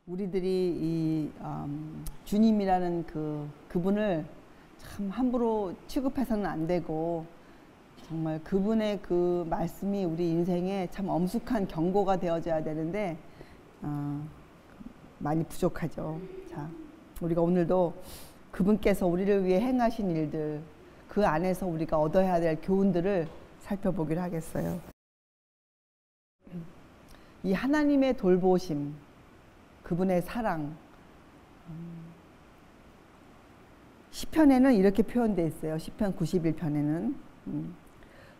우리들이 이 주님이라는 그분을 참 함부로 취급해서는 안 되고, 정말 그분의 그 말씀이 우리 인생에 참 엄숙한 경고가 되어져야 되는데 많이 부족하죠. 자, 우리가 오늘도 그분께서 우리를 위해 행하신 일들, 그 안에서 우리가 얻어야 될 교훈들을 살펴보기로 하겠어요. 이 하나님의 돌보심, 그분의 사랑, 시편에는 이렇게 표현되어 있어요. 시편 91편에는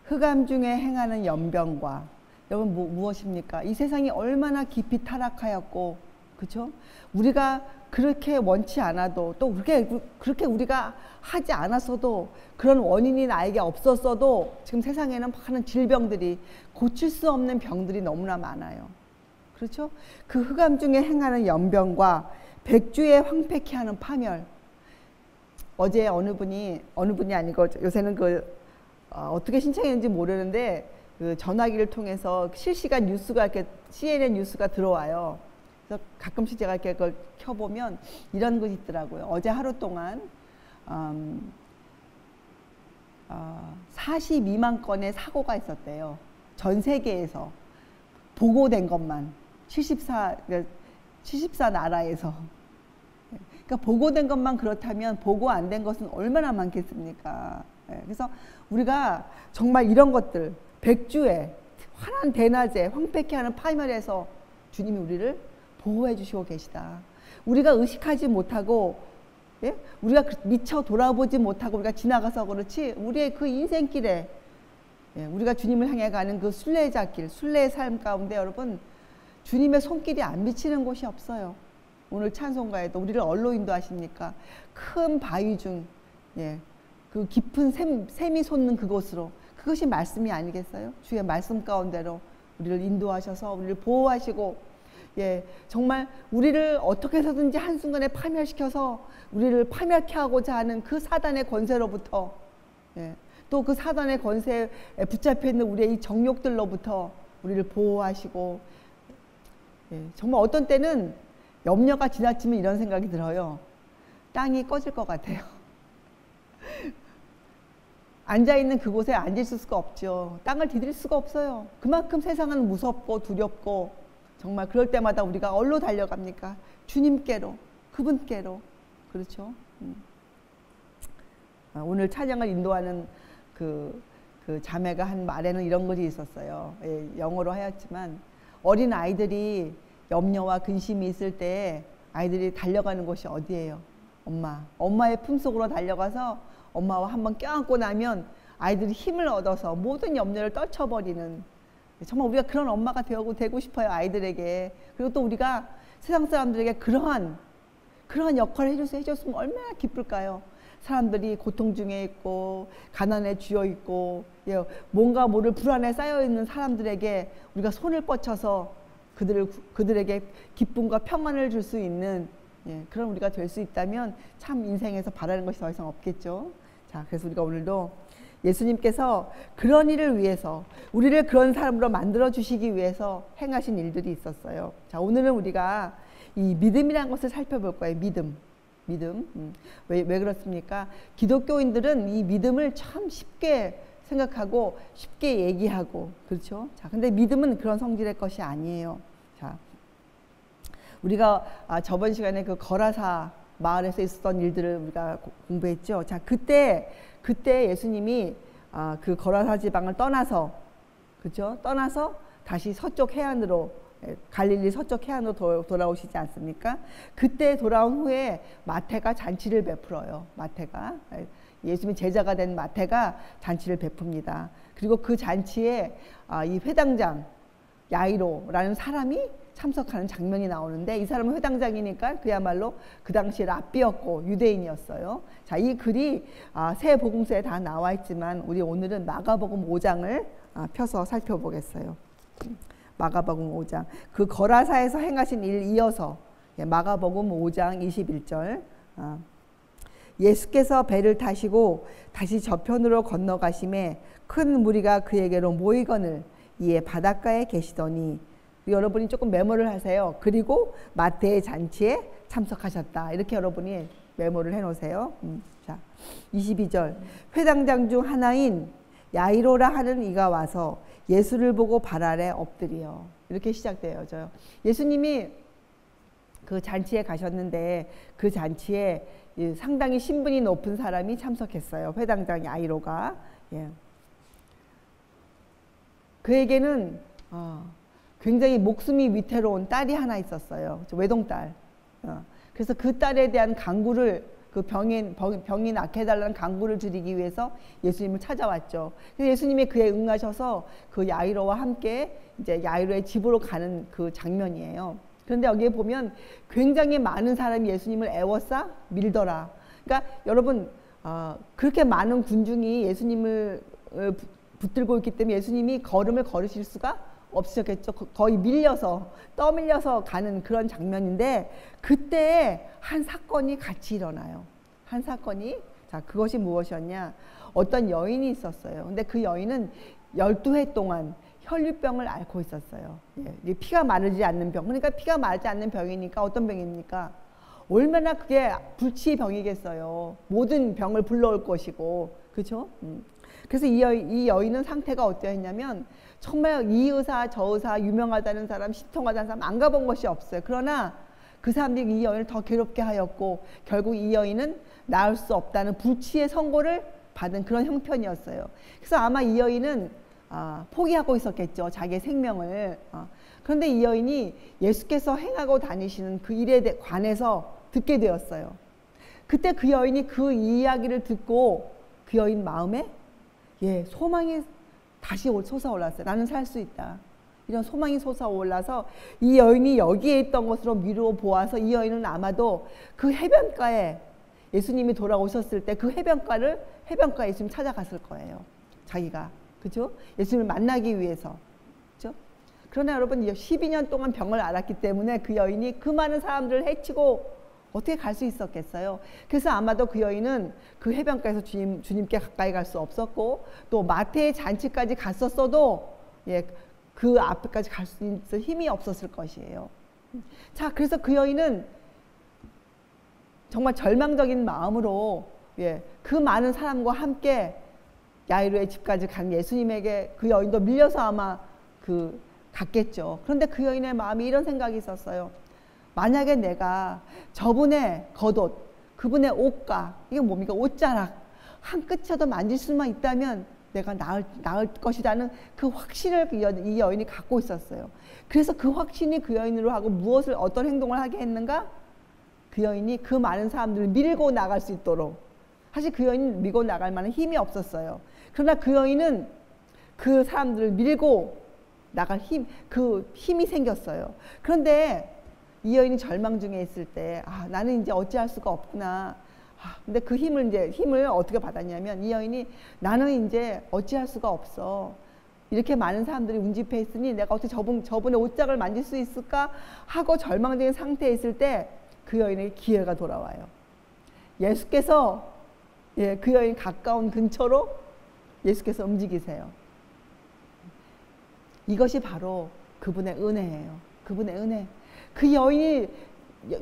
흑암 중에 행하는 연병과, 여러분 무엇입니까? 이 세상이 얼마나 깊이 타락하였고, 그렇죠? 우리가 그렇게 원치 않아도, 또 그렇게 우리가 하지 않았어도, 그런 원인이 나에게 없었어도 지금 세상에는 많은 질병들이, 고칠 수 없는 병들이 너무나 많아요. 그렇죠? 그 흑암 중에 행하는 연병과 백주에 황폐케 하는 파멸. 어제 어느 분이 아니고 요새는 어떻게 신청했는지 모르는데 그 전화기를 통해서 실시간 뉴스가 이렇게 CNN 뉴스가 들어와요. 그래서 가끔씩 제가 이렇게 그걸 켜보면 이런 것이 있더라고요. 어제 하루 동안 42만 건의 사고가 있었대요. 전 세계에서 보고된 것만 74 나라에서. 그러니까 보고된 것만 그렇다면 보고 안 된 것은 얼마나 많겠습니까? 그래서 우리가 정말 이런 것들, 백주에 환한 대낮에 황폐케 하는 파멸에서 주님이 우리를 보호해 주시고 계시다. 우리가 의식하지 못하고, 우리가 미처 돌아보지 못하고 우리가 지나가서 그렇지, 우리의 그 인생길에 우리가 주님을 향해 가는 그 순례자 길, 순례의 삶 가운데 여러분, 주님의 손길이 안 미치는 곳이 없어요. 오늘 찬송가에도 우리를 어디로 인도하십니까? 큰 바위 중, 그 깊은 샘이 솟는 그곳으로. 그것이 말씀이 아니겠어요? 주의 말씀 가운데로 우리를 인도하셔서 우리를 보호하시고, 정말 우리를 어떻게 해서든지 한순간에 파멸시켜서 우리를 파멸케 하고자 하는 그 사단의 권세로부터, 또 그 사단의 권세에 붙잡혀 있는 우리의 이 정욕들로부터 우리를 보호하시고, 정말 어떤 때는 염려가 지나치면 이런 생각이 들어요. 땅이 꺼질 것 같아요. 앉아있는 그곳에 앉을 수가 없죠. 땅을 디딜 수가 없어요. 그만큼 세상은 무섭고 두렵고, 정말 그럴 때마다 우리가 어디로 달려갑니까? 주님께로, 그분께로. 그렇죠? 오늘 찬양을 인도하는 그 자매가 한 말에는 이런 글이 있었어요. 영어로 하였지만, 어린 아이들이 염려와 근심이 있을 때 아이들이 달려가는 곳이 어디예요? 엄마의 품속으로 달려가서 엄마와 한번 껴안고 나면 아이들이 힘을 얻어서 모든 염려를 떨쳐버리는, 정말 우리가 그런 엄마가 되고 싶어요, 아이들에게. 그리고 또 우리가 세상 사람들에게 그러한 역할을 해줬으면 얼마나 기쁠까요? 사람들이 고통 중에 있고 가난에 쥐어 있고 뭔가 모를 불안에 쌓여 있는 사람들에게 우리가 손을 뻗쳐서 그들에게 기쁨과 평안을 줄 수 있는 그런 우리가 될 수 있다면 참 인생에서 바라는 것이 더 이상 없겠죠. 자, 그래서 우리가 오늘도 예수님께서 그런 일을 위해서, 우리를 그런 사람으로 만들어 주시기 위해서 행하신 일들이 있었어요. 자, 오늘은 우리가 이 믿음이라는 것을 살펴볼 거예요. 믿음. 왜 그렇습니까? 기독교인들은 이 믿음을 참 쉽게 생각하고 쉽게 얘기하고, 그렇죠? 자, 근데 믿음은 그런 성질의 것이 아니에요. 자, 우리가 저번 시간에 그 거라사 마을에서 있었던 일들을 우리가 공부했죠. 자, 그때 예수님이 그 거라사 지방을 떠나서, 그렇죠? 떠나서 다시 서쪽 해안으로, 갈릴리 서쪽 해안으로 돌아오시지 않습니까? 그때 돌아온 후에 마태가 잔치를 베풀어요. 예수님이 제자가 된 마태가 잔치를 베풉니다. 그리고 그 잔치에 이 회당장 야이로라는 사람이 참석하는 장면이 나오는데, 이 사람은 회당장이니까 그야말로 그 당시 랍비였고 유대인이었어요. 자, 이 글이 새 복음서에 다 나와 있지만 우리 오늘은 마가복음 5장을 펴서 살펴보겠어요. 마가복음 5장, 그 거라사에서 행하신 일 이어서 마가복음 5장 21절, 예수께서 배를 타시고 다시 저편으로 건너가심에 큰 무리가 그에게로 모이거늘 이에 바닷가에 계시더니 여러분이 조금 메모를 하세요. 그리고 마태의 잔치에 참석하셨다. 이렇게 여러분이 메모를 해놓으세요. 자, 22절. 회당장 중 하나인 야이로라 하는 이가 와서 예수를 보고 발 아래 엎드려. 이렇게 시작돼요. 예수님이 그 잔치에 가셨는데 그 잔치에 상당히 신분이 높은 사람이 참석했어요. 회당장 야이로가. 예. 그에게는 굉장히 목숨이 위태로운 딸이 하나 있었어요. 외동딸. 그래서 그 딸에 대한 간구를, 그 병이 낫게 해달라는 간구를 드리기 위해서 예수님을 찾아왔죠. 그래서 예수님이 그에 응하셔서 그 야이로와 함께 이제 야이로의 집으로 가는 그 장면이에요. 그런데 여기에 보면 굉장히 많은 사람이 예수님을 애워싸 밀더라. 그러니까 여러분, 그렇게 많은 군중이 예수님을 붙들고 있기 때문에 예수님이 걸음을 걸으실 수가 없으셨겠죠. 거의 밀려서 떠밀려서 가는 그런 장면인데, 그때 한 사건이 같이 일어나요. 한 사건이, 자, 그것이 무엇이었냐? 어떤 여인이 있었어요. 근데 그 여인은 12해 동안 혈류병을 앓고 있었어요. 예, 피가 마르지 않는 병. 그러니까 피가 마르지 않는 병이니까 어떤 병입니까? 얼마나 그게 불치의 병이겠어요. 모든 병을 불러올 것이고, 그렇죠? 그래서 이 여인은 상태가 어떠했냐면, 정말 이 의사 저 의사 유명하다는 사람, 신통하다는 사람 안 가본 것이 없어요. 그러나 그 사람들이 이 여인을 더 괴롭게 하였고, 결국 이 여인은 나을 수 없다는 불치의 선고를 받은 그런 형편이었어요. 그래서 아마 이 여인은 포기하고 있었겠죠, 자기의 생명을. 그런데 이 여인이 예수께서 행하고 다니시는 그 일에 관해서 듣게 되었어요. 그때 그 여인이 그 이야기를 듣고 그 여인 마음에 소망이 다시 솟아올랐어요. 나는 살 수 있다. 이런 소망이 솟아올라서 이 여인이 여기에 있던 것으로 미루어 보아서 이 여인은 아마도 그 해변가에 예수님이 돌아오셨을 때 그 해변가에 예수님 찾아갔을 거예요. 자기가. 그죠? 예수님을 만나기 위해서. 그죠? 그러나 여러분, 12년 동안 병을 앓았기 때문에 그 여인이 그 많은 사람들을 해치고 어떻게 갈 수 있었겠어요? 그래서 아마도 그 여인은 그 해변가에서 주님께 가까이 갈 수 없었고, 또 마태의 잔치까지 갔었어도 그 앞에까지 갈 수 있을 힘이 없었을 것이에요. 자, 그래서 그 여인은 정말 절망적인 마음으로 그 많은 사람과 함께 야이로의 집까지 간 예수님에게 그 여인도 밀려서 아마 갔겠죠. 그런데 그 여인의 마음에 이런 생각이 있었어요. 만약에 내가 저분의 겉옷, 그분의 옷가, 이게 뭡니까? 옷자락 한 끗이라도 만질 수만 있다면 내가 나을 것이라는 그 확신을 이 여인이 갖고 있었어요. 그래서 그 확신이 그 여인으로 하고 어떤 행동을 하게 했는가? 그 여인이 그 많은 사람들을 밀고 나갈 수 있도록, 사실 그 여인은 밀고 나갈 만한 힘이 없었어요. 그러나 그 여인은 그 사람들을 밀고 나갈 힘이 생겼어요. 그런데 이 여인이 절망 중에 있을 때, 나는 이제 어찌할 수가 없구나. 근데 그 힘을 어떻게 받았냐면, 이 여인이 나는 이제 어찌할 수가 없어. 이렇게 많은 사람들이 운집해 있으니 내가 어떻게 저분의 옷장을 만질 수 있을까 하고 절망적인 상태에 있을 때 그 여인에게 기회가 돌아와요. 예수께서 그 여인 가까운 근처로 예수께서 움직이세요. 이것이 바로 그분의 은혜예요. 그분의 은혜. 그 여인이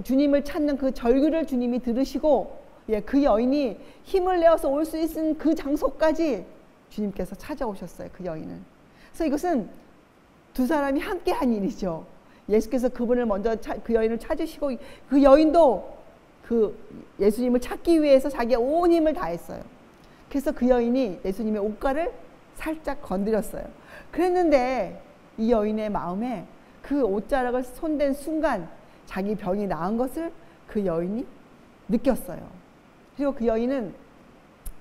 주님을 찾는 그 절규를 주님이 들으시고, 그 여인이 힘을 내어서 올 수 있는 그 장소까지 주님께서 찾아오셨어요. 그 여인은. 그래서 이것은 두 사람이 함께 한 일이죠. 예수께서 그분을 먼저 그 여인을 찾으시고, 그 여인도 그 예수님을 찾기 위해서 자기의 온 힘을 다했어요. 그래서 그 여인이 예수님의 옷가를 살짝 건드렸어요. 그랬는데 이 여인의 마음에 그 옷자락을 손댄 순간 자기 병이 나은 것을 그 여인이 느꼈어요. 그리고 그 여인은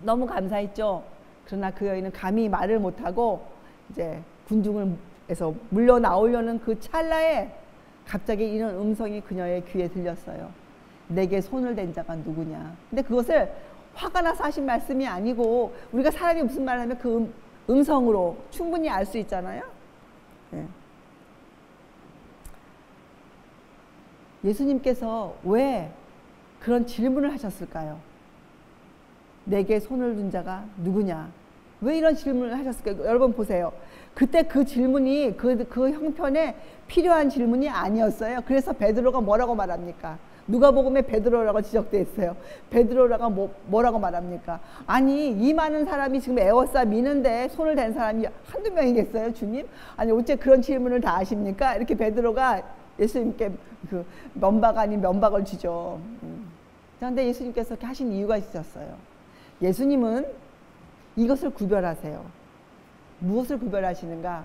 너무 감사했죠. 그러나 그 여인은 감히 말을 못하고 이제 군중에서 물러 나오려는 그 찰나에 갑자기 이런 음성이 그녀의 귀에 들렸어요. 내게 손을 댄 자가 누구냐. 근데 그것을 화가 나서 하신 말씀이 아니고, 우리가 사람이 무슨 말을 하면 그 음성으로 충분히 알 수 있잖아요. 예수님께서 왜 그런 질문을 하셨을까요? 내게 손을 둔 자가 누구냐? 왜 이런 질문을 하셨을까요? 여러분 보세요. 그때 그 질문이 그 형편에 필요한 질문이 아니었어요. 그래서 베드로가 뭐라고 말합니까? 누가복음에 베드로라고 지적되어 있어요. 베드로라가 뭐라고 말합니까? 아니, 이 많은 사람이 지금 에워싸 미는데 손을 댄 사람이 한두 명이겠어요, 주님? 아니, 어째 그런 질문을 다 하십니까? 이렇게 베드로가 예수님께 그 면박 아닌 면박을 주죠. 그런데 예수님께서 그렇게 하신 이유가 있었어요. 예수님은 이것을 구별하세요. 무엇을 구별하시는가?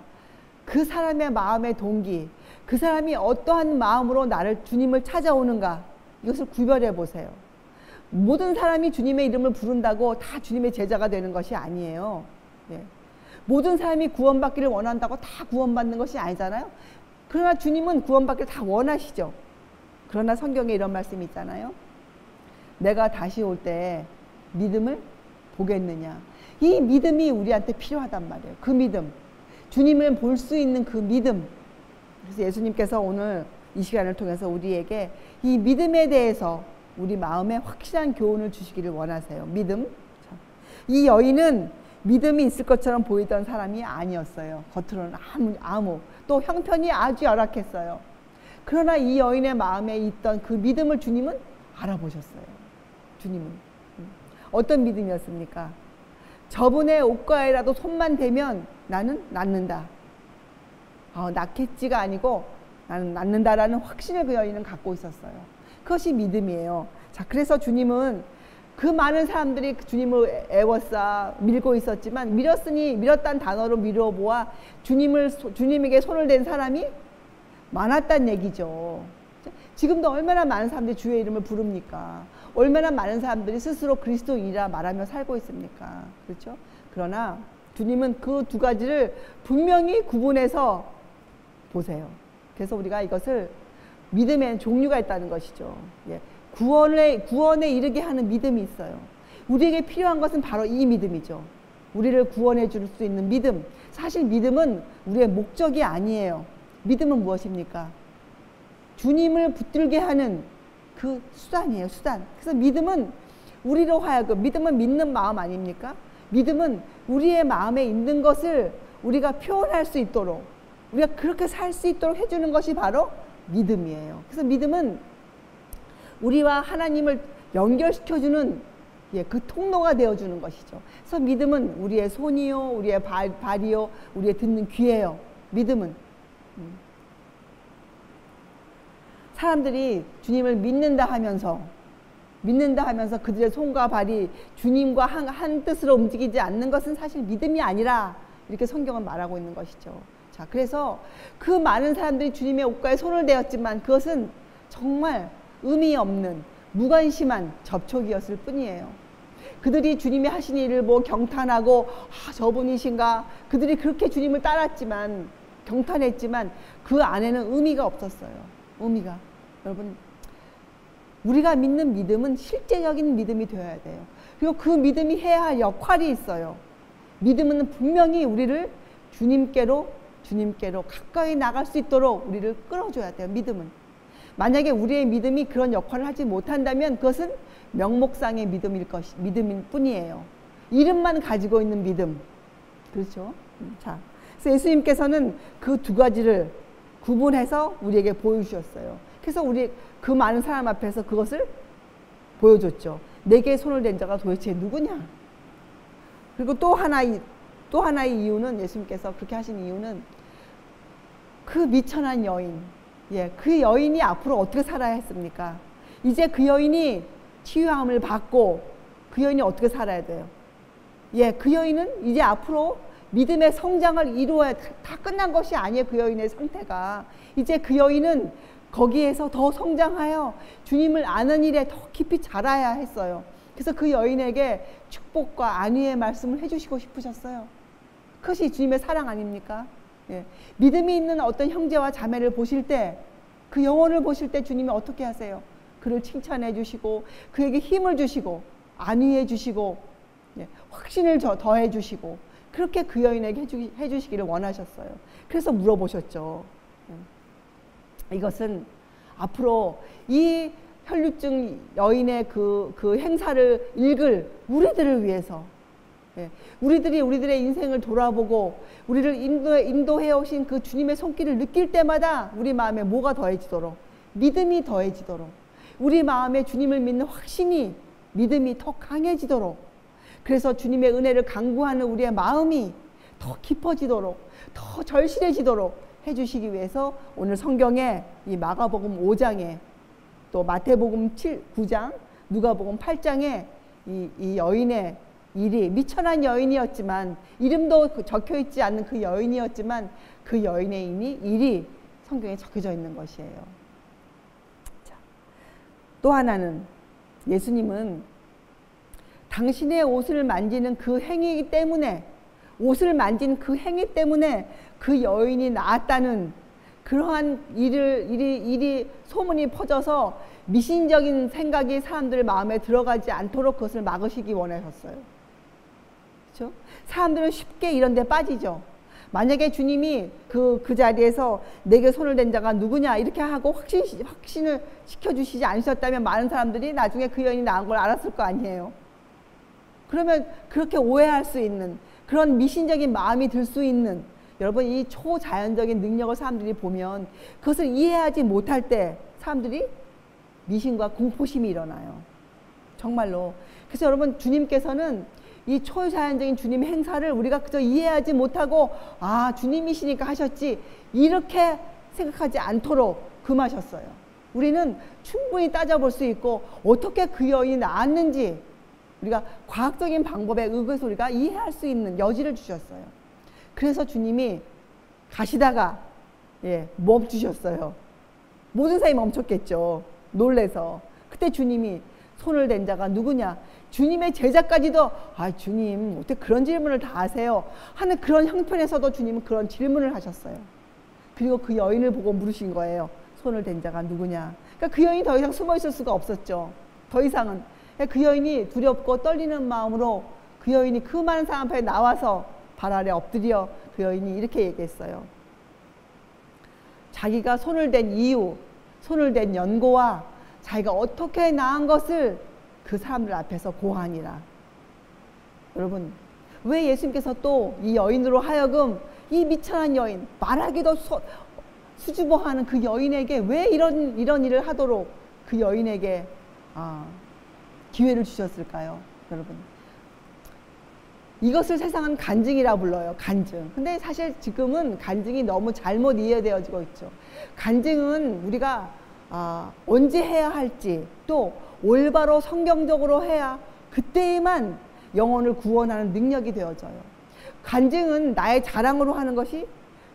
그 사람의 마음의 동기, 그 사람이 어떠한 마음으로 주님을 찾아오는가, 이것을 구별해 보세요. 모든 사람이 주님의 이름을 부른다고 다 주님의 제자가 되는 것이 아니에요. 예. 모든 사람이 구원받기를 원한다고 다 구원받는 것이 아니잖아요. 그러나 주님은 구원받기를 다 원하시죠. 그러나 성경에 이런 말씀이 있잖아요. 내가 다시 올 때 믿음을 보겠느냐. 이 믿음이 우리한테 필요하단 말이에요. 그 믿음, 주님을 볼 수 있는 그 믿음. 그래서 예수님께서 오늘 이 시간을 통해서 우리에게 이 믿음에 대해서 우리 마음에 확실한 교훈을 주시기를 원하세요. 믿음. 이 여인은 믿음이 있을 것처럼 보이던 사람이 아니었어요. 겉으로는 또 형편이 아주 열악했어요. 그러나 이 여인의 마음에 있던 그 믿음을 주님은 알아보셨어요. 주님은 어떤 믿음이었습니까? 저분의 옷가에라도 손만 대면 나는 낫는다. 낫겠지가 아니고 나는 낫는다라는 확신을 그 여인은 갖고 있었어요. 그것이 믿음이에요. 자, 그래서 주님은 그 많은 사람들이 주님을 애워싸 밀고 있었지만 밀었다는 단어로 밀어보아 주님에게 손을 댄 사람이 많았단 얘기죠. 지금도 얼마나 많은 사람들이 주의 이름을 부릅니까? 얼마나 많은 사람들이 스스로 그리스도인이라 말하며 살고 있습니까? 그렇죠? 그러나 주님은 그 두 가지를 분명히 구분해서 보세요. 그래서 우리가 이것을 믿음에는 종류가 있다는 것이죠. 예. 구원에 이르게 하는 믿음이 있어요. 우리에게 필요한 것은 바로 이 믿음이죠. 우리를 구원해 줄 수 있는 믿음. 사실 믿음은 우리의 목적이 아니에요. 믿음은 무엇입니까? 주님을 붙들게 하는 그 수단이에요. 수단. 그래서 믿음은 우리로 하여금, 믿음은 믿는 마음 아닙니까? 믿음은 우리의 마음에 있는 것을 우리가 표현할 수 있도록, 우리가 그렇게 살 수 있도록 해주는 것이 바로 믿음이에요. 그래서 믿음은 우리와 하나님을 연결시켜주는 그 통로가 되어주는 것이죠. 그래서 믿음은 우리의 손이요, 우리의 발이요, 우리의 듣는 귀예요. 믿음은. 사람들이 주님을 믿는다 하면서 그들의 손과 발이 주님과 한 뜻으로 움직이지 않는 것은 사실 믿음이 아니라 이렇게 성경은 말하고 있는 것이죠. 자, 그래서 그 많은 사람들이 주님의 옷가에 손을 대었지만 그것은 정말 의미 없는 무관심한 접촉이었을 뿐이에요. 그들이 주님이 하신 일을 경탄하고 저분이신가, 그들이 그렇게 주님을 따랐지만, 경탄했지만 그 안에는 의미가 없었어요. 의미가. 여러분, 우리가 믿는 믿음은 실제적인 믿음이 되어야 돼요. 그리고 그 믿음이 해야 할 역할이 있어요. 믿음은 분명히 우리를 주님께로 가까이 나갈 수 있도록 우리를 끌어줘야 돼요. 믿음은. 만약에 우리의 믿음이 그런 역할을 하지 못한다면 그것은 명목상의 믿음일 뿐이에요. 이름만 가지고 있는 믿음. 그렇죠? 자, 그래서 예수님께서는 그 두 가지를 구분해서 우리에게 보여주셨어요. 그래서 우리 그 많은 사람 앞에서 그것을 보여줬죠. 내게 손을 댄 자가 도대체 누구냐? 그리고 또 하나의 이유는, 예수님께서 그렇게 하신 이유는 그 미천한 여인, 그 여인이 앞으로 어떻게 살아야 했습니까? 이제 그 여인이 치유함을 받고 그 여인이 어떻게 살아야 돼요? 그 여인은 이제 앞으로 믿음의 성장을 이루어야, 다 끝난 것이 아니에요. 그 여인의 상태가. 이제 그 여인은 거기에서 더 성장하여 주님을 아는 일에 더 깊이 자라야 했어요. 그래서 그 여인에게 축복과 안위의 말씀을 해주시고 싶으셨어요. 그것이 주님의 사랑 아닙니까? 믿음이 있는 어떤 형제와 자매를 보실 때, 그 영혼을 보실 때 주님이 어떻게 하세요? 그를 칭찬해 주시고, 그에게 힘을 주시고, 안위해 주시고, 확신을 더해 주시고, 그렇게 그 여인에게 해주시기를 원하셨어요. 그래서 물어보셨죠. 이것은 앞으로 이 혈류증 여인의 그 행사를 읽을 우리들을 위해서, 예. 우리들이 우리들의 인생을 돌아보고 우리를 인도해 오신 그 주님의 손길을 느낄 때마다 우리 마음에 뭐가 더해지도록, 믿음이 더해지도록, 우리 마음에 주님을 믿는 확신이, 믿음이 더 강해지도록, 그래서 주님의 은혜를 간구하는 우리의 마음이 더 깊어지도록, 더 절실해지도록 해주시기 위해서 오늘 성경에 이 마가복음 5장에 또 마태복음 9장, 누가복음 8장에 이 여인의 일이, 미천한 여인이었지만, 이름도 적혀있지 않는 그 여인이었지만 그 여인의 일이 성경에 적혀져 있는 것이에요. 자, 또 하나는 예수님은 당신의 옷을 만지는 그 행위 때문에, 옷을 만진 그 행위 때문에 그 여인이 나았다는 그러한 일이 소문이 퍼져서 미신적인 생각이 사람들 마음에 들어가지 않도록 그것을 막으시기 원하셨어요. 그렇죠? 사람들은 쉽게 이런 데 빠지죠. 만약에 주님이 그 자리에서 내게 손을 댄 자가 누구냐 이렇게 하고 확신을 시켜주시지 않으셨다면 많은 사람들이 나중에 그 여인이 나은 걸 알았을 거 아니에요. 그러면 그렇게 오해할 수 있는 그런 미신적인 마음이 들 수 있는, 여러분 이 초자연적인 능력을 사람들이 보면 그것을 이해하지 못할 때 사람들이 미신과 공포심이 일어나요. 정말로. 그래서 여러분 주님께서는 이 초자연적인 주님의 행사를 우리가 그저 이해하지 못하고 아 주님이시니까 하셨지 이렇게 생각하지 않도록 금하셨어요. 우리는 충분히 따져볼 수 있고 어떻게 그 여인이 나았는지 우리가 과학적인 방법에 의거해서 우리가 이해할 수 있는 여지를 주셨어요. 그래서 주님이 가시다가 멈추셨어요. 모든 사람이 멈췄겠죠. 놀래서. 그때 주님이 손을 댄 자가 누구냐, 주님의 제자까지도 아 주님 어떻게 그런 질문을 다 하세요 하는 그런 형편에서도 주님은 그런 질문을 하셨어요. 그리고 그 여인을 보고 물으신 거예요. 손을 댄 자가 누구냐. 그러니까 그 여인이 더 이상 숨어 있을 수가 없었죠. 더 이상은. 그 여인이 두렵고 떨리는 마음으로 그 여인이 그 많은 사람 앞에 나와서 발 아래 엎드려 그 여인이 이렇게 얘기했어요. 자기가 손을 댄 이유, 손을 댄 연고와 자기가 어떻게 나은 것을 그 사람들 앞에서 고하니라. 여러분 왜 예수님께서 또 이 여인으로 하여금 이 미천한 여인, 말하기도 수줍어하는 그 여인에게 왜 이런 일을 하도록 그 여인에게 기회를 주셨을까요? 여러분 이것을 세상은 간증이라 불러요. 간증. 근데 사실 지금은 간증이 너무 잘못 이해되어지고 있죠. 간증은 우리가 언제 해야 할지, 또 올바로 성경적으로 해야 그때에만 영혼을 구원하는 능력이 되어져요. 간증은 나의 자랑으로 하는 것이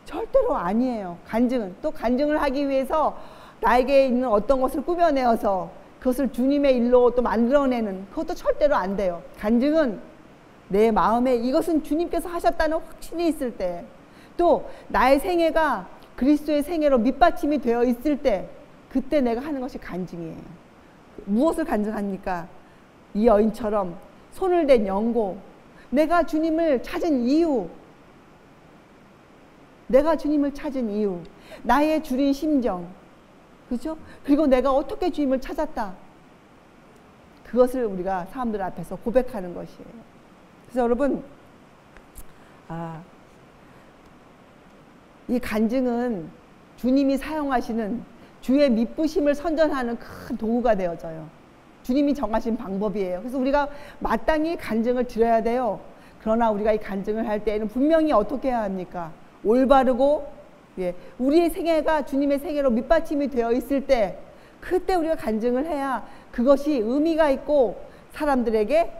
절대로 아니에요. 간증은 또 간증을 하기 위해서 나에게 있는 어떤 것을 꾸며내어서 그것을 주님의 일로 또 만들어내는, 그것도 절대로 안 돼요. 간증은 내 마음에 이것은 주님께서 하셨다는 확신이 있을 때, 또 나의 생애가 그리스도의 생애로 밑받침이 되어 있을 때, 그때 내가 하는 것이 간증이에요. 무엇을 간증합니까? 이 여인처럼 손을 댄 연고, 내가 주님을 찾은 이유, 내가 주님을 찾은 이유, 나의 주린 심정, 그죠? 그리고 내가 어떻게 주님을 찾았다, 그것을 우리가 사람들 앞에서 고백하는 것이에요. 그래서 여러분 이 간증은 주님이 사용하시는 주의 미쁘심을 선전하는 큰 도구가 되어져요. 주님이 정하신 방법이에요. 그래서 우리가 마땅히 간증을 드려야 돼요. 그러나 우리가 이 간증을 할 때에는 분명히 어떻게 해야 합니까? 올바르고 우리의 생애가 주님의 생애로 밑받침이 되어 있을 때, 그때 우리가 간증을 해야 그것이 의미가 있고 사람들에게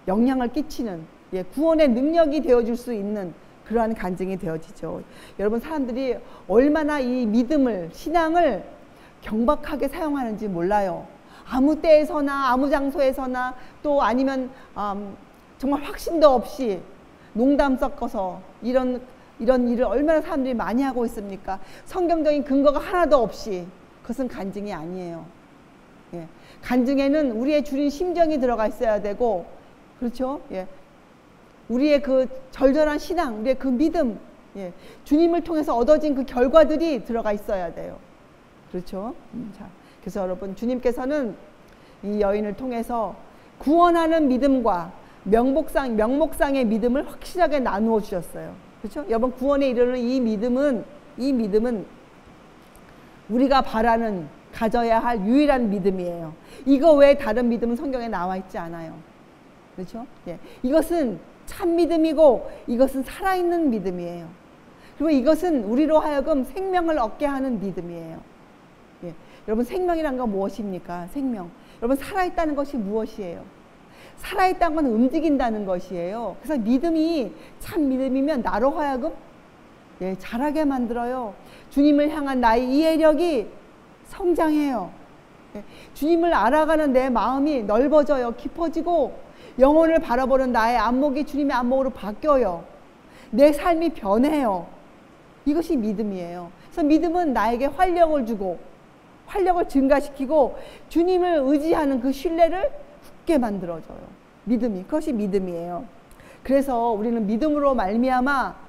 영향을 끼치는 구원의 능력이 되어줄 수 있는 그러한 간증이 되어지죠. 여러분 사람들이 얼마나 이 믿음을, 신앙을 경박하게 사용하는지 몰라요. 아무 때에서나 아무 장소에서나, 또 아니면 정말 확신도 없이 농담 섞어서 이런 일을 얼마나 사람들이 많이 하고 있습니까? 성경적인 근거가 하나도 없이. 그것은 간증이 아니에요. 간증에는 우리의 주린 심정이 들어가 있어야 되고, 그렇죠? 우리의 그 절절한 신앙, 우리의 그 믿음, 주님을 통해서 얻어진 그 결과들이 들어가 있어야 돼요. 그렇죠? 자, 그래서 여러분 주님께서는 이 여인을 통해서 구원하는 믿음과 명목상의 믿음을 확실하게 나누어 주셨어요. 그렇죠? 여러분, 구원에 이르는 이 믿음은 우리가 바라는, 가져야 할 유일한 믿음이에요. 이거 외에 다른 믿음은 성경에 나와 있지 않아요. 그렇죠? 예. 이것은 참 믿음이고 이것은 살아있는 믿음이에요. 그리고 이것은 우리로 하여금 생명을 얻게 하는 믿음이에요. 예. 여러분, 생명이란 건 무엇입니까? 생명. 여러분, 살아있다는 것이 무엇이에요? 살아있다는 건 움직인다는 것이에요. 그래서 믿음이 참 믿음이면 나로 하여금 자라게 만들어요. 주님을 향한 나의 이해력이 성장해요. 주님을 알아가는 내 마음이 넓어져요. 깊어지고 영혼을 바라보는 나의 안목이 주님의 안목으로 바뀌어요. 내 삶이 변해요. 이것이 믿음이에요. 그래서 믿음은 나에게 활력을 주고 활력을 증가시키고 주님을 의지하는 그 신뢰를 굳게 만들어줘요. 믿음이. 그것이 믿음이에요. 그래서 우리는 믿음으로 말미암아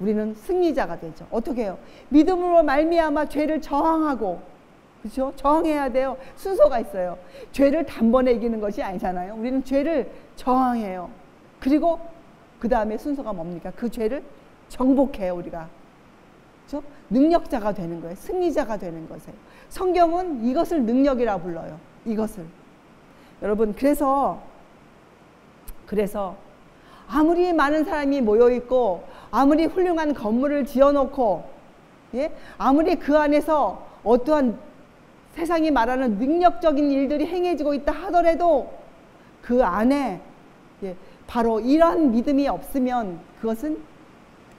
우리는 승리자가 되죠. 어떻게 해요? 믿음으로 말미암아 죄를 저항하고, 그렇죠? 저항해야 돼요. 순서가 있어요. 죄를 단번에 이기는 것이 아니잖아요. 우리는 죄를 저항해요. 그리고 그 다음에 순서가 뭡니까? 그 죄를 정복해요, 우리가. 그렇죠? 능력자가 되는 거예요. 승리자가 되는 것이에요. 성경은 이것을 능력이라 불러요. 이것을. 여러분, 그래서 아무리 많은 사람이 모여있고 아무리 훌륭한 건물을 지어놓고 아무리 그 안에서 어떠한 세상이 말하는 능력적인 일들이 행해지고 있다 하더라도 그 안에 바로 이런 믿음이 없으면 그것은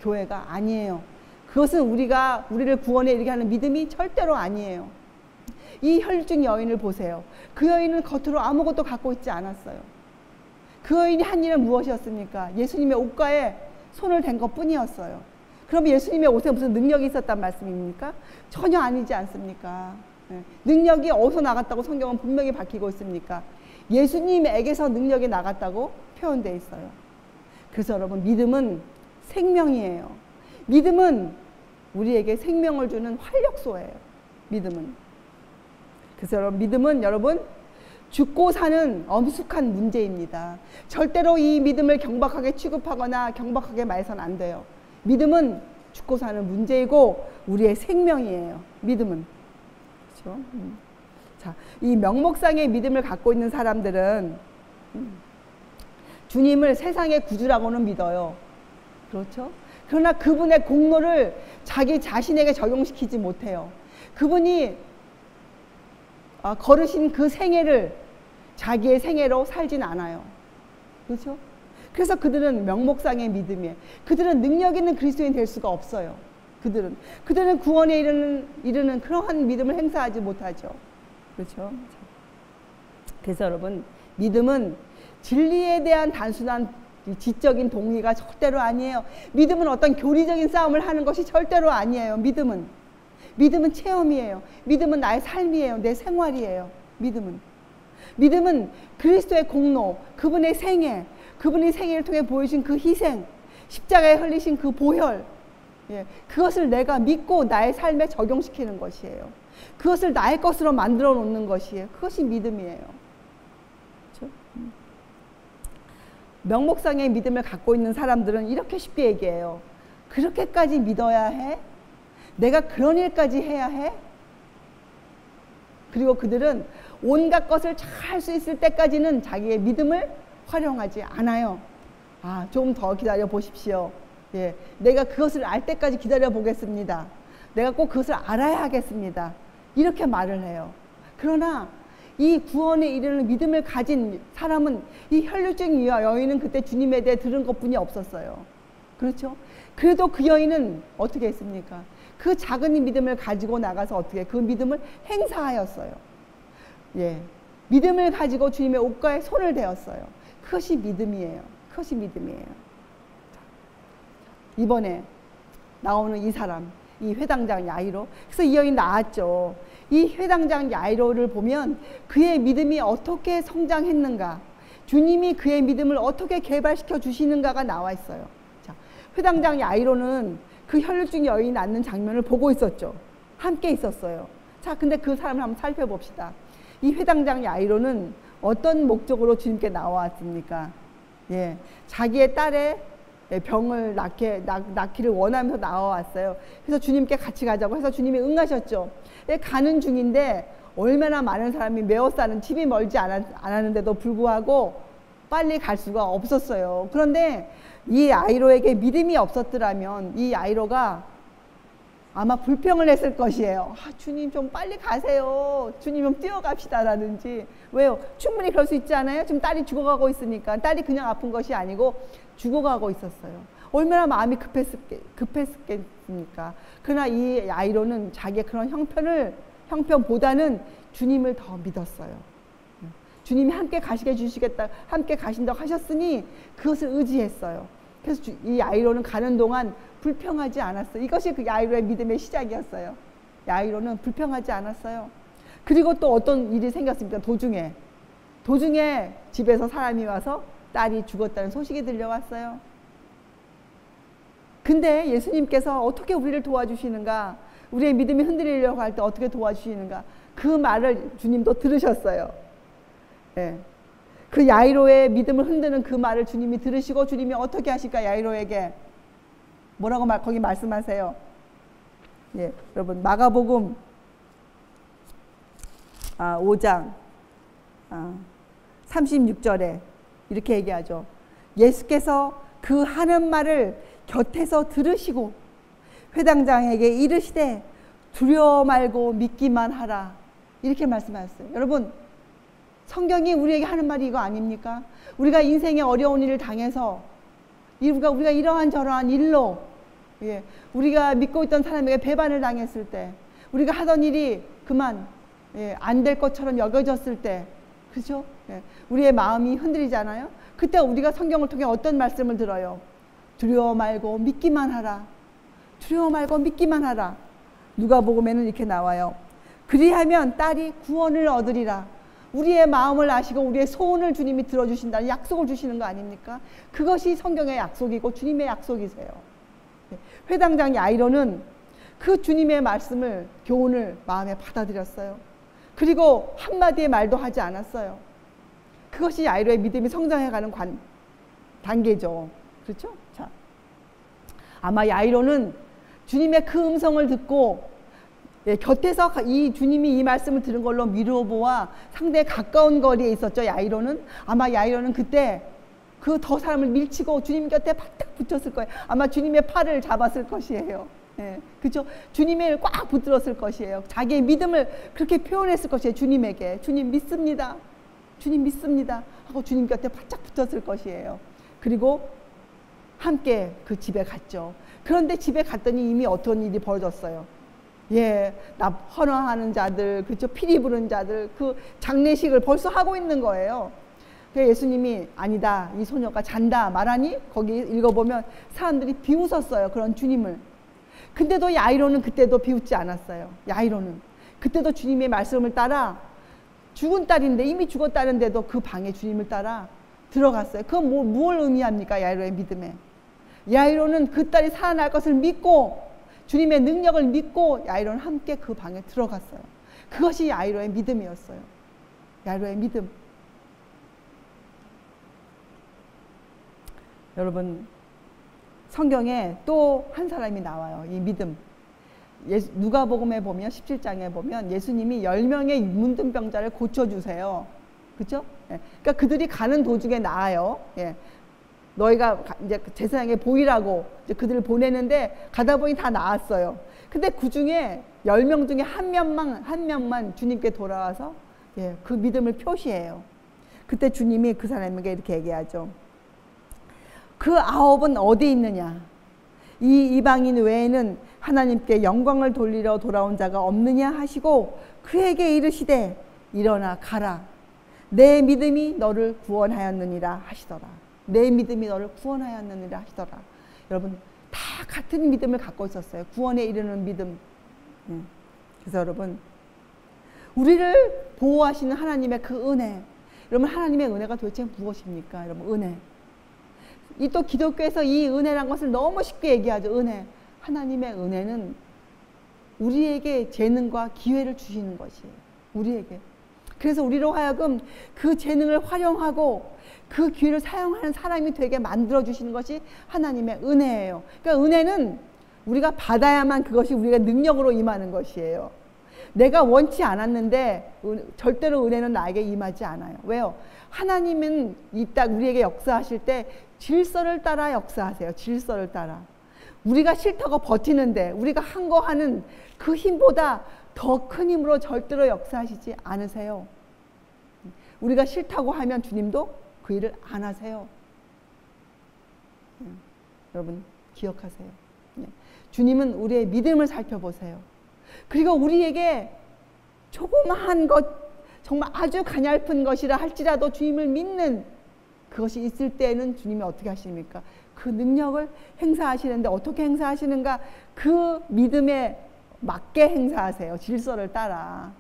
교회가 아니에요. 그것은 우리를 구원에 이르게 하는 믿음이 절대로 아니에요. 이 혈증 여인을 보세요. 그 여인은 겉으로 아무것도 갖고 있지 않았어요. 그 여인이 한 일은 무엇이었습니까? 예수님의 옷가에 손을 댄 것 뿐이었어요. 그럼 예수님의 옷에 무슨 능력이 있었단 말씀입니까? 전혀 아니지 않습니까? 능력이 어디서 나갔다고 성경은 분명히 밝히고 있습니까? 예수님에게서 능력이 나갔다고 표현되어 있어요. 그래서 여러분, 믿음은 생명이에요. 믿음은 우리에게 생명을 주는 활력소예요. 믿음은. 그래서 여러분, 믿음은 죽고 사는 엄숙한 문제입니다. 절대로 이 믿음을 경박하게 취급하거나 경박하게 말해서는 안 돼요. 믿음은 죽고 사는 문제이고 우리의 생명이에요. 믿음은. 그렇죠? 자, 이 명목상의 믿음을 갖고 있는 사람들은 주님을 세상의 구주라고는 믿어요. 그렇죠? 그러나 그분의 공로를 자기 자신에게 적용시키지 못해요. 그분이 걸으신 그 생애를 자기의 생애로 살진 않아요. 그렇죠? 그래서 그들은 명목상의 믿음이에요. 그들은 능력 있는 그리스도인 될 수가 없어요. 그들은 구원에 이르는 그러한 믿음을 행사하지 못하죠. 그렇죠? 그래서 여러분, 믿음은 진리에 대한 단순한 지적인 동의가 절대로 아니에요. 믿음은 어떤 교리적인 싸움을 하는 것이 절대로 아니에요. 믿음은 체험이에요. 믿음은 나의 삶이에요. 내 생활이에요. 믿음은 그리스도의 공로, 그분의 생애, 그분의 생애를 통해 보여주신 그 희생, 십자가에 흘리신 그 보혈, 그것을 내가 믿고 나의 삶에 적용시키는 것이에요. 그것을 나의 것으로 만들어 놓는 것이에요. 그것이 믿음이에요. 그렇죠? 명목상의 믿음을 갖고 있는 사람들은 이렇게 쉽게 얘기해요. 그렇게까지 믿어야 해? 내가 그런 일까지 해야 해? 그리고 그들은 온갖 것을 잘 할 수 있을 때까지는 자기의 믿음을 활용하지 않아요. 좀 더 기다려 보십시오. 내가 그것을 알 때까지 기다려 보겠습니다. 내가 꼭 그것을 알아야 하겠습니다. 이렇게 말을 해요. 그러나 이 구원에 이르는 믿음을 가진 사람은, 이 혈류증 여인은 그때 주님에 대해 들은 것뿐이 없었어요. 그렇죠? 그래도 그 여인은 어떻게 했습니까? 그 작은 믿음을 가지고 나가서 어떻게 그 믿음을 행사하였어요. 믿음을 가지고 주님의 옷가에 손을 대었어요. 그것이 믿음이에요. 이번에 나오는 이 사람, 이 회당장 야이로. 그래서 이 여인 나왔죠. 이 회당장 야이로를 보면 그의 믿음이 어떻게 성장했는가, 주님이 그의 믿음을 어떻게 개발시켜 주시는가가 나와 있어요. 자, 회당장 야이로는 그 혈류증 여인이 낫는 장면을 보고 있었죠. 함께 있었어요. 자, 근데 그 사람을 한번 살펴봅시다. 이 회당장 야이로는 어떤 목적으로 주님께 나왔습니까? 예, 자기의 딸의 병을 낳기를 원하면서 나와왔어요. 그래서 주님께 같이 가자고 해서 주님이 응하셨죠. 가는 중인데 얼마나 많은 사람이 메워 싸는 집이 멀지 않았는데도 불구하고 빨리 갈 수가 없었어요. 그런데 이 야이로에게 믿음이 없었더라면 이 야이로가 아마 불평을 했을 것이에요. 아, 주님 좀 빨리 가세요. 주님 좀 뛰어갑시다 라든지. 왜요? 충분히 그럴 수 있지 않아요? 지금 딸이 죽어가고 있으니까. 딸이 그냥 아픈 것이 아니고 죽어가고 있었어요. 얼마나 마음이 급했겠습니까? 그러나 이 야이로는 자기의 그런 형편보다는 주님을 더 믿었어요. 주님이 함께 가시게 해주시겠다, 함께 가신다고 하셨으니 그것을 의지했어요. 그래서 이 야이로는 가는 동안 불평하지 않았어요. 이것이 그 야이로의 믿음의 시작이었어요. 야이로는 불평하지 않았어요. 그리고 또 어떤 일이 생겼습니까? 도중에 집에서 사람이 와서 딸이 죽었다는 소식이 들려왔어요. 근데 예수님께서 어떻게 우리를 도와주시는가, 우리의 믿음이 흔들리려고 할 때 어떻게 도와주시는가, 그 말을 주님도 들으셨어요. 예. 그 야이로의 믿음을 흔드는 그 말을 주님이 들으시고 주님이 어떻게 하실까? 야이로에게 뭐라고 거기 말씀하세요? 예, 여러분 마가복음 5장 36절에 이렇게 얘기하죠. 예수께서 그 하는 말을 곁에서 들으시고 회당장에게 이르시되 두려워 말고 믿기만 하라. 이렇게 말씀하셨어요. 여러분, 성경이 우리에게 하는 말이 이거 아닙니까? 우리가 인생의 어려운 일을 당해서 우리가 이러한 저러한 일로, 예, 우리가 믿고 있던 사람에게 배반을 당했을 때, 우리가 하던 일이 그만, 예, 안 될 것처럼 여겨졌을 때, 그죠? 예, 우리의 마음이 흔들리잖아요. 그때 우리가 성경을 통해 어떤 말씀을 들어요? 두려워 말고 믿기만 하라. 두려워 말고 믿기만 하라. 누가복음에는 이렇게 나와요. 그리하면 딸이 구원을 얻으리라. 우리의 마음을 아시고 우리의 소원을 주님이 들어주신다는 약속을 주시는 거 아닙니까? 그것이 성경의 약속이고 주님의 약속이세요. 회당장 야이로는 그 주님의 말씀을, 교훈을 마음에 받아들였어요. 그리고 한마디의 말도 하지 않았어요. 그것이 야이로의 믿음이 성장해가는 단계죠. 그렇죠? 자, 아마 야이로는 주님의 그 음성을 듣고, 예, 곁에서 이 주님이 이 말씀을 들은 걸로 미루어보아 상당히 가까운 거리에 있었죠. 야이로는. 아마 야이로는 그때 그 더 사람을 밀치고 주님 곁에 바짝 붙였을 거예요. 아마 주님의 팔을 잡았을 것이에요. 예, 그렇죠? 주님을 꽉 붙들었을 것이에요. 자기의 믿음을 그렇게 표현했을 것이에요. 주님에게. 주님 믿습니다. 주님 믿습니다 하고 주님 곁에 바짝 붙었을 것이에요. 그리고 함께 그 집에 갔죠. 그런데 집에 갔더니 이미 어떤 일이 벌어졌어요. 예, 헌화하는 자들, 그렇죠? 피리 부는 자들, 그 장례식을 벌써 하고 있는 거예요. 그래서 예수님이 아니다, 이 소녀가 잔다 말하니 거기 읽어보면 사람들이 비웃었어요. 그런 주님을. 근데도 야이로는 그때도 비웃지 않았어요. 야이로는 그때도 주님의 말씀을 따라, 죽은 딸인데 이미 죽었다는데도 그 방에 주님을 따라 들어갔어요. 그건 뭘 의미합니까? 야이로의 믿음에. 야이로는 그 딸이 살아날 것을 믿고 주님의 능력을 믿고 야이로는 함께 그 방에 들어갔어요. 그것이 야이로의 믿음이었어요. 야이로의 믿음. 여러분, 성경에 또 한 사람이 나와요. 이 믿음. 누가복음에 보면 17장에 보면 예수님이 10명의 문둥병자를 고쳐주세요. 그렇죠? 예. 그러니까 그들이 가는 도중에 나아요. 예. 너희가 이제 제사장에 보이라고 이제 그들을 보내는데 가다 보니 다 나았어요. 근데 그 중에 10명 중에 한 명만 주님께 돌아와서, 예, 그 믿음을 표시해요. 그때 주님이 그 사람에게 이렇게 얘기하죠. 그 9은 어디 있느냐? 이 이방인 외에는 하나님께 영광을 돌리러 돌아온 자가 없느냐 하시고 그에게 이르시되 일어나 가라. 내 믿음이 너를 구원하였느니라 하시더라. 내 믿음이 너를 구원하였느니라 하시더라. 여러분, 다 같은 믿음을 갖고 있었어요. 구원에 이르는 믿음. 그래서 여러분, 우리를 보호하시는 하나님의 그 은혜. 여러분, 하나님의 은혜가 도대체 무엇입니까? 여러분, 은혜. 이 또 기독교에서 이 은혜란 것을 너무 쉽게 얘기하죠. 은혜. 하나님의 은혜는 우리에게 재능과 기회를 주시는 것이에요. 우리에게. 그래서 우리로 하여금 그 재능을 활용하고 그 기회를 사용하는 사람이 되게 만들어 주시는 것이 하나님의 은혜예요. 그러니까 은혜는 우리가 받아야만 그것이 우리가 능력으로 임하는 것이에요. 내가 원치 않았는데 절대로 은혜는 나에게 임하지 않아요. 왜요? 하나님은 우리에게 역사하실 때 질서를 따라 역사하세요. 질서를 따라. 우리가 싫다고 버티는데 우리가 한 거 하는 그 힘보다 더 큰 힘으로 절대로 역사하시지 않으세요. 우리가 싫다고 하면 주님도 그 일을 안 하세요. 여러분 기억하세요. 주님은 우리의 믿음을 살펴보세요. 그리고 우리에게 조그마한 것, 정말 아주 가냘픈 것이라 할지라도 주님을 믿는 그것이 있을 때에는 주님이 어떻게 하십니까? 그 능력을 행사하시는데 어떻게 행사하시는가? 그 믿음에 맞게 행사하세요. 질서를 따라.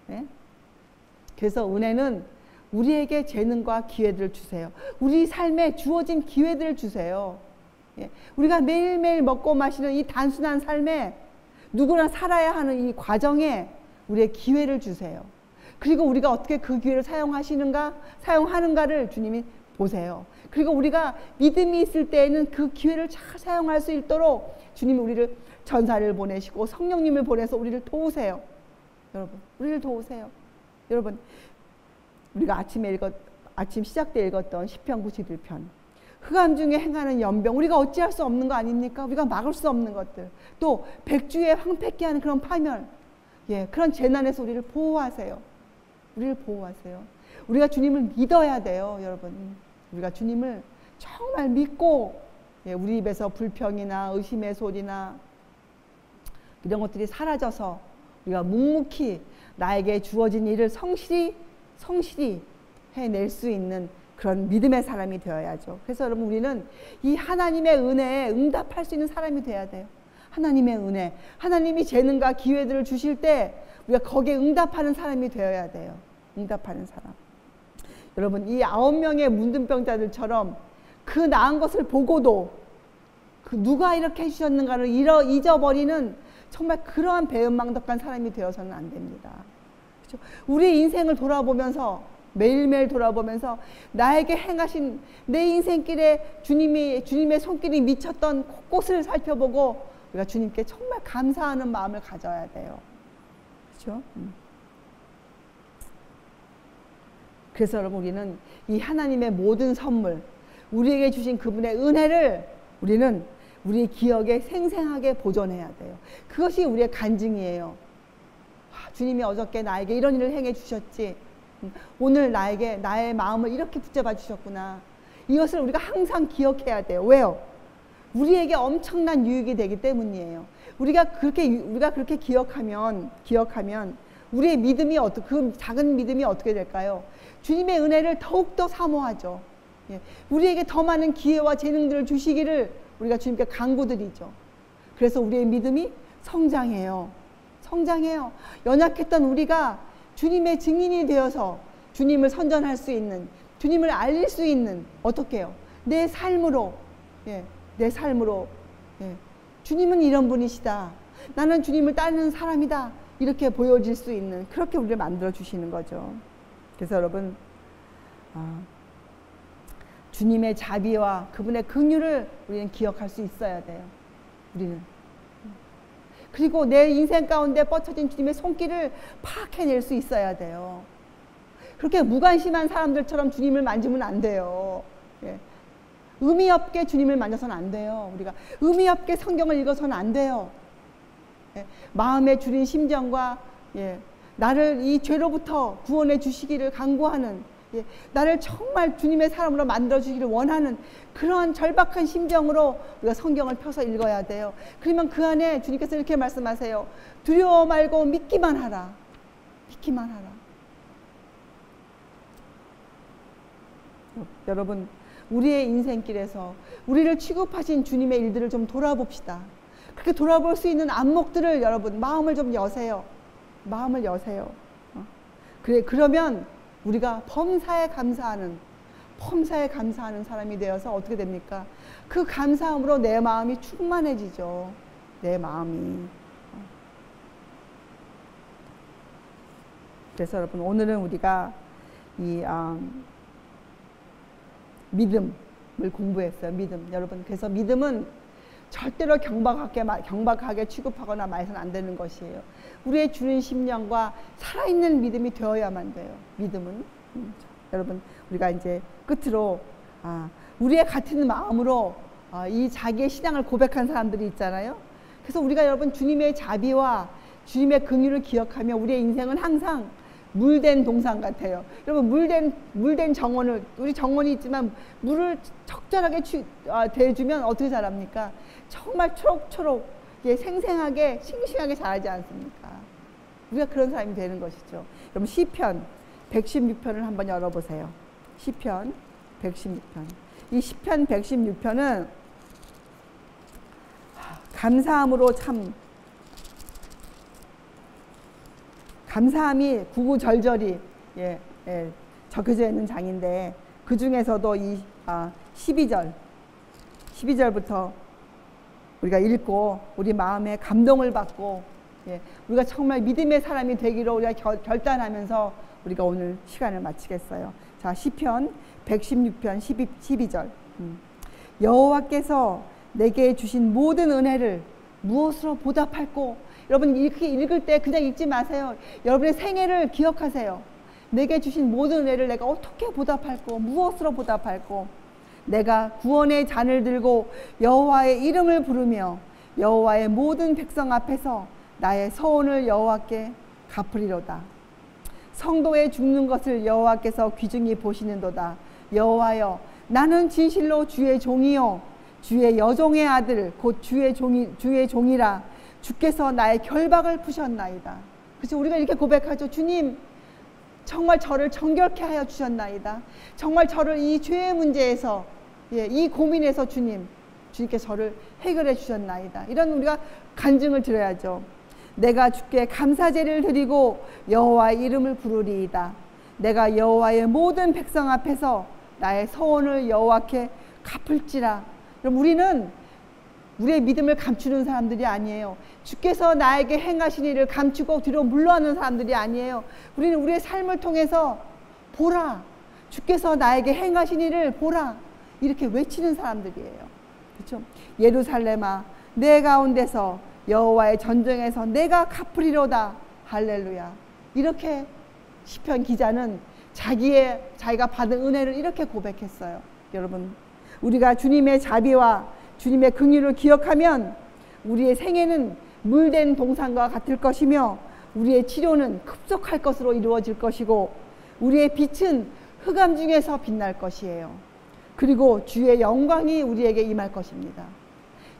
네? 그래서 은혜는 우리에게 재능과 기회들을 주세요. 우리 삶에 주어진 기회들을 주세요. 예. 우리가 매일매일 먹고 마시는 이 단순한 삶에 누구나 살아야 하는 이 과정에 우리의 기회를 주세요. 그리고 우리가 어떻게 그 기회를 사용하는가를 주님이 보세요. 그리고 우리가 믿음이 있을 때에는 그 기회를 잘 사용할 수 있도록 주님이 우리를 전사를 보내시고 성령님을 보내서 우리를 도우세요. 여러분, 우리를 도우세요. 여러분, 우리가 아침 시작 때 읽었던 시편 91편. 흑암 중에 행하는 연병, 우리가 어찌할 수 없는 거 아닙니까? 우리가 막을 수 없는 것들. 또 백주에 황폐케 하는 그런 파멸. 예, 그런 재난에서 우리를 보호하세요. 우리를 보호하세요. 우리가 주님을 믿어야 돼요, 여러분. 우리가 주님을 정말 믿고, 예, 우리 입에서 불평이나 의심의 소리나 이런 것들이 사라져서 우리가 묵묵히 나에게 주어진 일을 성실히 해낼 수 있는 그런 믿음의 사람이 되어야죠. 그래서 여러분, 우리는 이 하나님의 은혜에 응답할 수 있는 사람이 되어야 돼요. 하나님의 은혜, 하나님이 재능과 기회들을 주실 때 우리가 거기에 응답하는 사람이 되어야 돼요. 응답하는 사람. 여러분, 이 9명의 문둥병자들처럼 그 나은 것을 보고도 그 누가 이렇게 해주셨는가를 잊어버리는 정말 그러한 배은망덕한 사람이 되어서는 안 됩니다. 그렇죠? 우리 인생을 돌아보면서, 매일매일 돌아보면서 나에게 행하신 내 인생길에 주님의 손길이 미쳤던 곳곳을 살펴보고 우리가 주님께 정말 감사하는 마음을 가져야 돼요. 그렇죠? 그래서 여러분, 우리는 이 하나님의 모든 선물, 우리에게 주신 그분의 은혜를 우리는 우리 기억에 생생하게 보존해야 돼요. 그것이 우리의 간증이에요. 주님이 어저께 나에게 이런 일을 행해 주셨지. 오늘 나의 마음을 이렇게 붙잡아 주셨구나. 이것을 우리가 항상 기억해야 돼요. 왜요? 우리에게 엄청난 유익이 되기 때문이에요. 우리가 그렇게 기억하면 우리의 믿음이 그 작은 믿음이 어떻게 될까요? 주님의 은혜를 더욱더 사모하죠. 예. 우리에게 더 많은 기회와 재능들을 주시기를 우리가 주님께 간구드리죠. 그래서 우리의 믿음이 성장해요. 연약했던 우리가 주님의 증인이 되어서 주님을 선전할 수 있는, 주님을 알릴 수 있는, 어떻게 해요? 내 삶으로, 예, 주님은 이런 분이시다. 나는 주님을 따르는 사람이다. 이렇게 보여질 수 있는, 그렇게 우리를 만들어 주시는 거죠. 그래서 여러분, 주님의 자비와 그분의 긍휼을 우리는 기억할 수 있어야 돼요. 우리는. 그리고 내 인생 가운데 뻗쳐진 주님의 손길을 파악해낼 수 있어야 돼요. 그렇게 무관심한 사람들처럼 주님을 만지면 안 돼요. 예. 의미 없게 주님을 만져서는 안 돼요. 우리가 의미 없게 성경을 읽어서는 안 돼요. 예. 마음에 주린 심정과, 예, 나를 이 죄로부터 구원해 주시기를 간구하는, 예, 나를 정말 주님의 사람으로 만들어 주기를 원하는 그러한 절박한 심정으로 우리가 성경을 펴서 읽어야 돼요. 그러면 그 안에 주님께서 이렇게 말씀하세요. 두려워 말고 믿기만 하라. 여러분, 우리의 인생길에서 우리를 취급하신 주님의 일들을 좀 돌아봅시다. 그렇게 돌아볼 수 있는 안목들을 여러분, 마음을 좀 여세요. 그러면 우리가 범사에 감사하는 사람이 되어서 어떻게 됩니까? 그 감사함으로 내 마음이 충만해지죠. 내 마음이. 그래서 여러분 오늘은 우리가 이 믿음을 공부했어요. 믿음. 여러분 그래서 믿음은 절대로 경박하게 취급하거나 말해서는 안 되는 것이에요. 우리의 주는 심령과 살아있는 믿음이 되어야만 돼요. 믿음은. 여러분 우리가 이제 끝으로 우리의 같은 마음으로 이 자기의 신앙을 고백한 사람들이 있잖아요. 그래서 우리가 여러분 주님의 자비와 주님의 긍휼을 기억하며 우리의 인생은 항상 물된 동상 같아요. 여러분 물된 정원을, 우리 정원이 있지만 물을 적절하게 대주면 어떻게 자랍니까? 정말 초록초록 생생하게 싱싱하게 자라지 않습니까? 우리가 그런 사람이 되는 것이죠. 여러분 시편 116편을 한번 열어보세요. 시편 116편. 이 시편 116편은 감사함으로 참 감사함이 구구절절히 적혀져 있는 장인데 그 중에서도 이 12절부터 우리가 읽고 우리 마음에 감동을 받고 우리가 정말 믿음의 사람이 되기로 우리가 결단하면서 우리가 오늘 시간을 마치겠어요. 자, 시편 116편 12절. 여호와께서 내게 주신 모든 은혜를 무엇으로 보답할꼬? 여러분 이렇게 읽을 때 그냥 읽지 마세요. 여러분의 생애를 기억하세요. 내게 주신 모든 은혜를 내가 어떻게 보답할꼬? 무엇으로 보답할꼬? 내가 구원의 잔을 들고 여호와의 이름을 부르며 여호와의 모든 백성 앞에서 나의 서원을 여호와께 갚으리로다. 성도의 죽는 것을 여호와께서 귀중히 보시는도다. 여호와여, 나는 진실로 주의 종이요 주의 여종의 아들 곧 주의 종이라. 주께서 나의 결박을 푸셨나이다. 그래서 우리가 이렇게 고백하죠. 주님, 정말 저를 정결케 하여 주셨나이다. 정말 저를 이 죄의 문제에서, 이 고민에서 주님께 저를 해결해 주셨나이다. 이런 우리가 간증을 드려야죠. 내가 주께 감사제를 드리고 여호와의 이름을 부르리이다. 내가 여호와의 모든 백성 앞에서 나의 서원을 여호와께 갚을지라. 그럼 우리는 우리의 믿음을 감추는 사람들이 아니에요. 주께서 나에게 행하신 일을 감추고 뒤로 물러가는 사람들이 아니에요. 우리는 우리의 삶을 통해서 보라, 주께서 나에게 행하신 일을 보라, 이렇게 외치는 사람들이에요. 그렇죠? 예루살렘아, 내 가운데서 여호와의 전쟁에서 내가 갚으리로다. 할렐루야. 이렇게 시편 기자는 자기가 받은 은혜를 이렇게 고백했어요. 여러분, 우리가 주님의 자비와 주님의 긍휼을 기억하면 우리의 생애는 물된 동산과 같을 것이며 우리의 치료는 급속할 것으로 이루어질 것이고 우리의 빛은 흑암 중에서 빛날 것이에요. 그리고 주의 영광이 우리에게 임할 것입니다.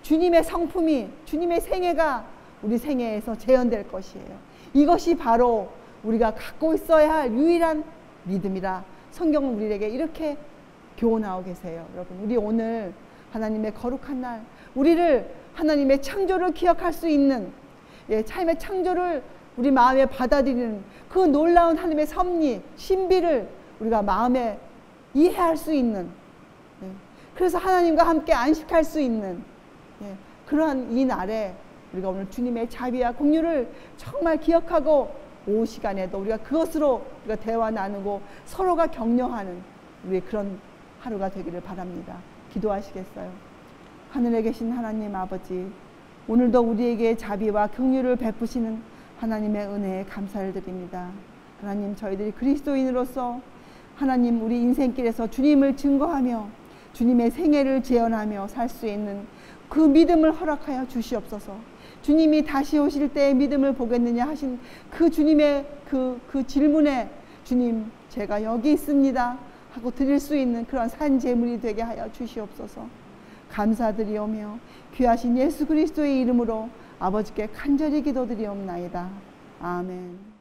주님의 성품이, 주님의 생애가 우리 생애에서 재현될 것이에요. 이것이 바로 우리가 갖고 있어야 할 유일한 믿음이라 성경은 우리에게 이렇게 교훈하고 계세요. 여러분, 우리 오늘 하나님의 거룩한 날, 우리를 하나님의 창조를 기억할 수 있는, 삶의 창조를 우리 마음에 받아들이는 그 놀라운 하나님의 섭리, 신비를 우리가 마음에 이해할 수 있는, 그래서 하나님과 함께 안식할 수 있는 그러한 이 날에 우리가 오늘 주님의 자비와 긍휼을 정말 기억하고 오후 시간에도 우리가 그것으로 우리가 대화 나누고 서로가 격려하는 우리의 그런 하루가 되기를 바랍니다. 기도하시겠어요? 하늘에 계신 하나님 아버지, 오늘도 우리에게 자비와 긍휼을 베푸시는 하나님의 은혜에 감사를 드립니다. 하나님, 저희들이 그리스도인으로서 하나님 우리 인생길에서 주님을 증거하며 주님의 생애를 재현하며 살 수 있는 그 믿음을 허락하여 주시옵소서. 주님이 다시 오실 때의 믿음을 보겠느냐 하신 그 주님의 그 질문에 주님, 제가 여기 있습니다 하고 드릴 수 있는 그런 산 제물이 되게 하여 주시옵소서. 감사드리오며 귀하신 예수 그리스도의 이름으로 아버지께 간절히 기도드리옵나이다. 아멘.